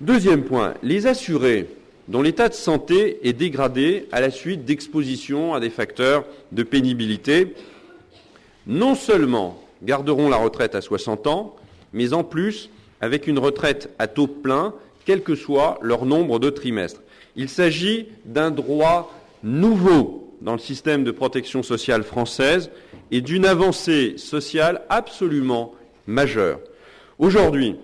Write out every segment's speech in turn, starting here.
Deuxième point, les assurés dont l'état de santé est dégradé à la suite d'exposition à des facteurs de pénibilité, non seulement garderont la retraite à 60 ans, mais en plus avec une retraite à taux plein, quel que soit leur nombre de trimestres. Il s'agit d'un droit nouveau dans le système de protection sociale française et d'une avancée sociale absolument majeure. Aujourd'hui,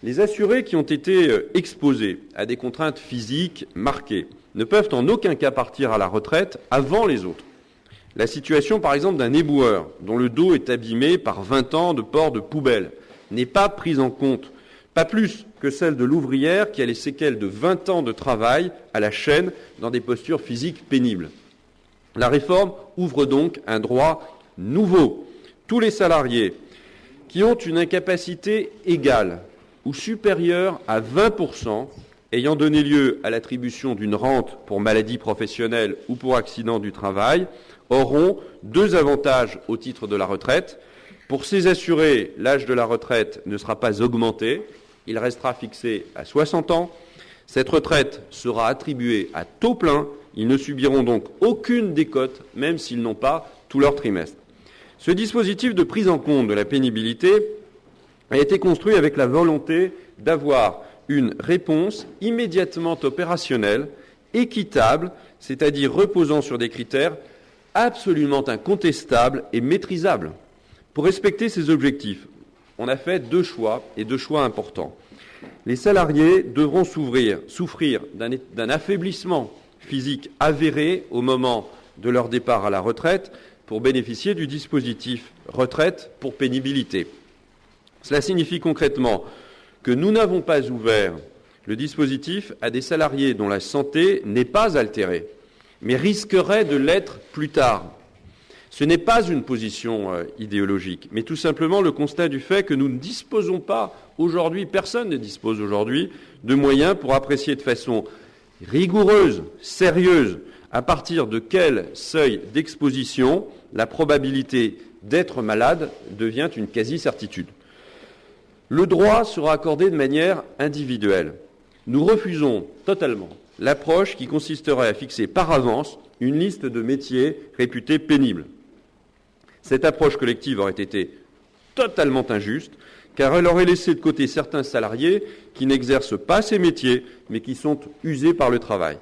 les assurés qui ont été exposés à des contraintes physiques marquées ne peuvent en aucun cas partir à la retraite avant les autres. La situation, par exemple, d'un éboueur dont le dos est abîmé par 20 ans de port de poubelle n'est pas prise en compte, pas plus que celle de l'ouvrière qui a les séquelles de 20 ans de travail à la chaîne dans des postures physiques pénibles. La réforme ouvre donc un droit nouveau. Tous les salariés qui ont une incapacité égale ou supérieure à 20%, ayant donné lieu à l'attribution d'une rente pour maladie professionnelle ou pour accident du travail, auront deux avantages au titre de la retraite. Pour ces assurés, l'âge de la retraite ne sera pas augmenté, il restera fixé à 60 ans. Cette retraite sera attribuée à taux plein, ils ne subiront donc aucune décote, même s'ils n'ont pas tout leur trimestre. Ce dispositif de prise en compte de la pénibilité a été construit avec la volonté d'avoir une réponse immédiatement opérationnelle, équitable, c'est-à-dire reposant sur des critères absolument incontestables et maîtrisables. Pour respecter ces objectifs, on a fait deux choix, et deux choix importants. Les salariés devront souffrir d'un affaiblissement physique avéré au moment de leur départ à la retraite pour bénéficier du dispositif retraite pour pénibilité. Cela signifie concrètement que nous n'avons pas ouvert le dispositif à des salariés dont la santé n'est pas altérée, mais risquerait de l'être plus tard. Ce n'est pas une position idéologique, mais tout simplement le constat du fait que nous ne disposons pas aujourd'hui, personne ne dispose aujourd'hui, de moyens pour apprécier de façon rigoureuse, sérieuse, à partir de quel seuil d'exposition la probabilité d'être malade devient une quasi-certitude. Le droit sera accordé de manière individuelle. Nous refusons totalement l'approche qui consisterait à fixer par avance une liste de métiers réputés pénibles. Cette approche collective aurait été totalement injuste, car elle aurait laissé de côté certains salariés qui n'exercent pas ces métiers, mais qui sont usés par le travail.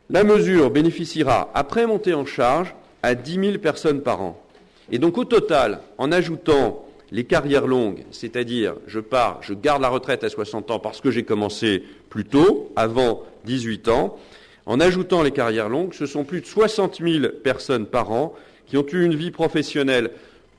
La mesure bénéficiera, après montée en charge, à 10 000 personnes par an. Et donc au total, en ajoutant les carrières longues, c'est-à-dire je garde la retraite à 60 ans parce que j'ai commencé plus tôt, avant 18 ans, en ajoutant les carrières longues, ce sont plus de 60 000 personnes par an qui ont eu une vie professionnelle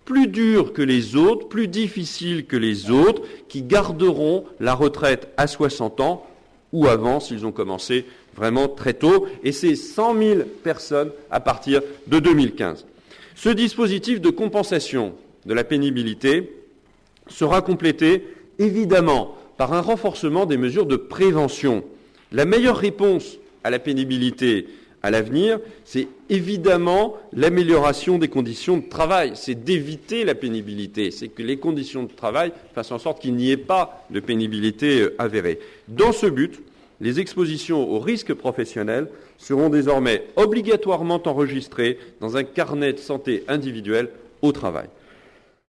plus dure que les autres, plus difficile que les autres, qui garderont la retraite à 60 ans ou avant s'ils ont commencé vraiment très tôt. Et c'est 100 000 personnes à partir de 2015. Ce dispositif de compensation de la pénibilité sera complété évidemment par un renforcement des mesures de prévention. La meilleure réponse à la pénibilité à l'avenir, c'est évidemment l'amélioration des conditions de travail, c'est d'éviter la pénibilité, c'est que les conditions de travail fassent en sorte qu'il n'y ait pas de pénibilité avérée. Dans ce but, les expositions aux risques professionnels seront désormais obligatoirement enregistrées dans un carnet de santé individuel au travail.